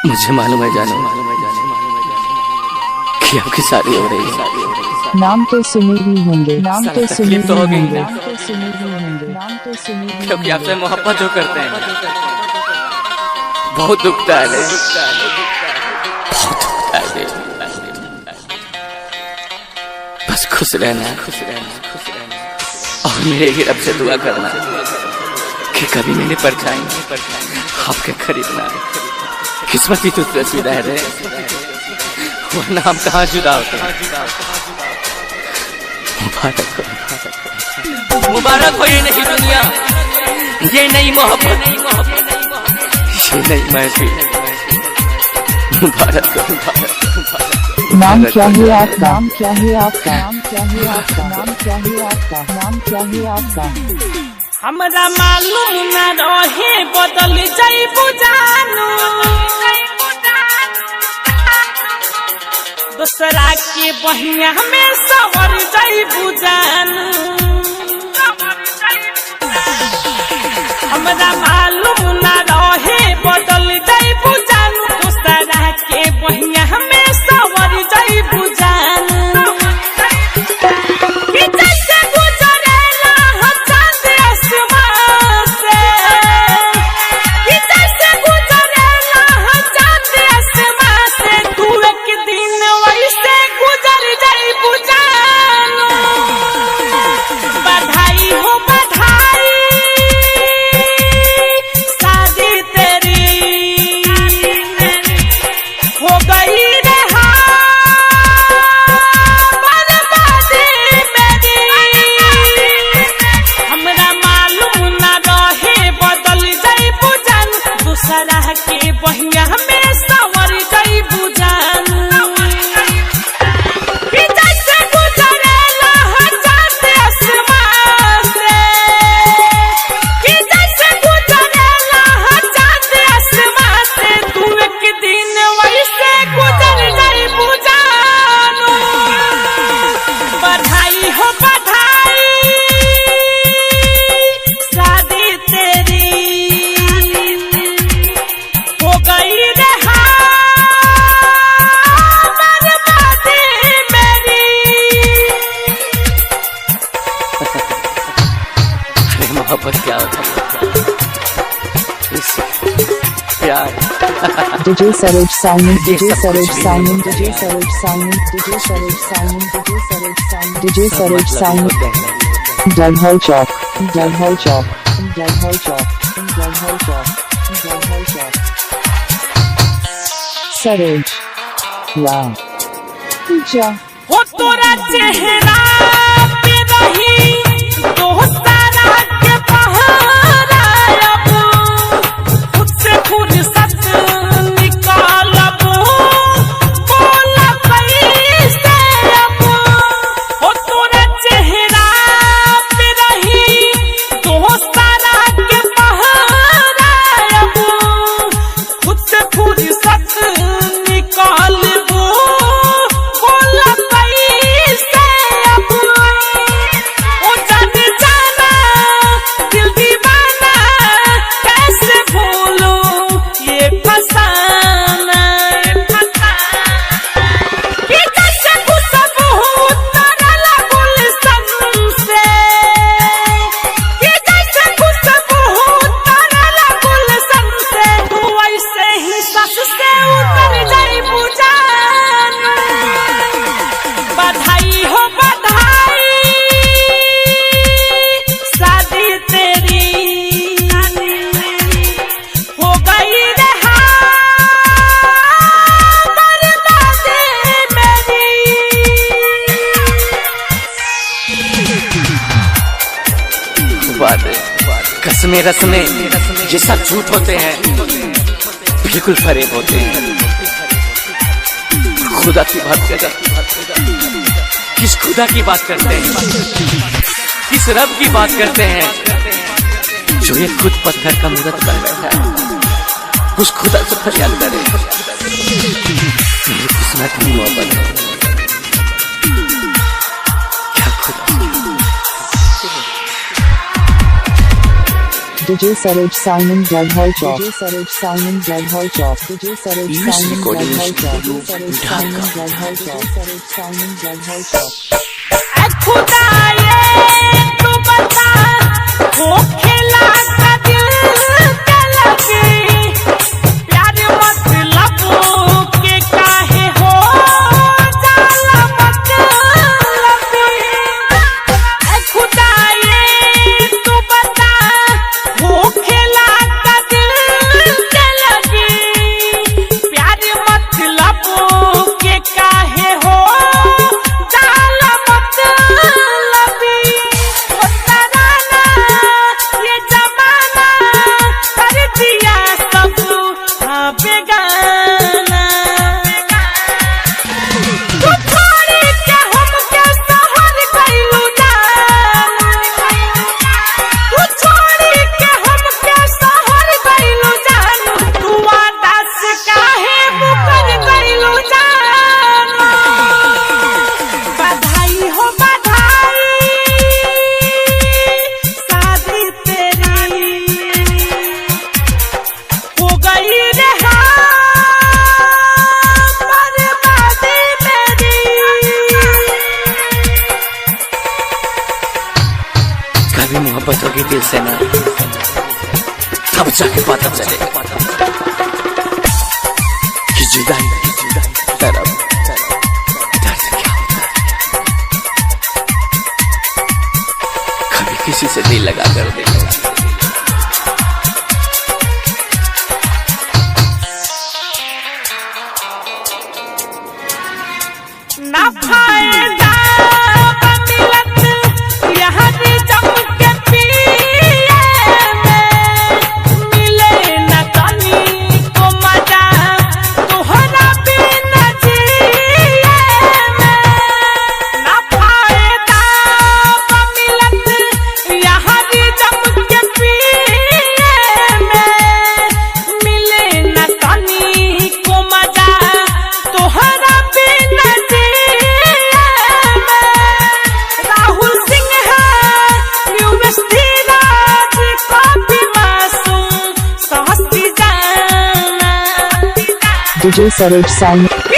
मुझे मालूम है जानो कि आपकी शादी हो रही है। नाम तो सुने ही होंगे, नाम तो सुने ही होंगे, नाम तो सुने ही होंगे, क्योंकि आपसे मोहब्बत जो करते हैं बहुत दुखता है, बहुत दुखता है। बस खुश रहना और मेरे ही रब से दुआ करना कि कभी मेरी परछाई आपके करीब ना आए। किस्मत ही तुझसे सीधा है, वरना हम कहाँ जुदा होते हैं। मुबारक हो ये नई दुनिया, ये नई मोहब्बत, ये नई महफिल। मुबारक हो। नाम क्या है आपका? नाम क्या है आपका? नाम क्या है आपका? नाम क्या है आपका? नाम क्या है आपका? हमरा मालूम न रहे बदल जाइबू जानू, दूसरा के बहिया में सवर जाइबू जानू। हमरा मालूम न रहे बदल जाइबू जानू, दूसरा के बहिया में सवर जाइबू जानू। बहिया में सवर जाइबू जानू। जैसे गुजरेला हजात आसमान से, कि जैसे गुजरेला हजात आसमान से, तू एक दिन वैसे गुजर जाइबू जानू। बधाई हो बधाई, शादी तेरी हो गई रहा बर्बादी मेरी। अरे मोहब्बत क्या होता है? प्यार। DJ Saroj Simon, DJ Saroj Simon, DJ Saroj Simon, DJ Saroj Simon, DJ Saroj Simon, DJ Saroj Simon. Dalhal Chowk, Dalhal Chowk, Dalhal Chowk, Dalhal Chowk, Dalhal Chowk. Saroj Wow Ja वो तोरा चेहरा पे रही दोस्ताना के पहरा, अब खुद से फुर्सत निकालब बोला कैसे अब। वो तोरा चेहरा पे रही दोस्ताना के पहरा, अब खुद से फुर्सत निकालबो बोला कैसे अब। ओ जान जाना दिल दीवाना, कैसे भूलूं ये फसाना। कि जैसे खुशबू उतरला गुलशन से, कि जैसे खुशबू उतरला गुलशन से, तू ऐसे ही सस से उतर जाइबू जानू। बधाई हो बधाई, शादी तेरी हो गई रहा बर्बादी मेरी। वादे, कसमें रस्में ये सब झूठ होते हैं, बिल्कुल फरेब होते हैं। खुदा की बात करते हैं, किस खुदा की बात करते हैं, किस रब की बात करते हैं जो ये खुद पत्थर का मूरत बन बैठा है। उस खुदा से फरियाद करे, मेरी किस्मत में मोहब्बत है। क्या खुदा DJ Saroj Simon Dudhal Chowk. DJ Saroj Simon Dudhal Chowk. DJ Saroj Yes, Simon recording Dudhal Chowk. studio, DJ Saroj Dhaka. Simon Dudhal Chowk. Saroj Simon Dudhal Chowk. ऐ खुदा ये तू बता वो खेला का दिल के लगे प्यार मतलब के काहे हो जाला मतलब ऐ खुदा ये तू बता वो खेला का दिल के लगे प्यार मतलब के काहे हो जाला मतलबी हो तराना ये जमाना कर दिया सब बेगाना तू छोड़ी के हमके शहर गइलू जान तू छोड़ी के हमके शहर गइलू जान तू वादा से काहे मुकर गइलू जान बधाई हो बधाई शादी तेरी हो गई रे बर्बादी मेरी कभी मोहब्बत होगी दिल से ना तब जाके पता चलेगा कि जुदाई तरफ दर्द क्या होता है। कभी किसी से दिल लगा कर देखो ना फायदा मिलत यहाँ भी जम के पिए में मिले न तनी को मजा तोहरा बिना जिए में ना फायदा मिलत यहाँ भी जम के पिए में मिले न तनी को मजा तोहरा बिना राहुल सिंह है युवराज को भी मासूम सहस्ती जाना DJ Saroj Simon.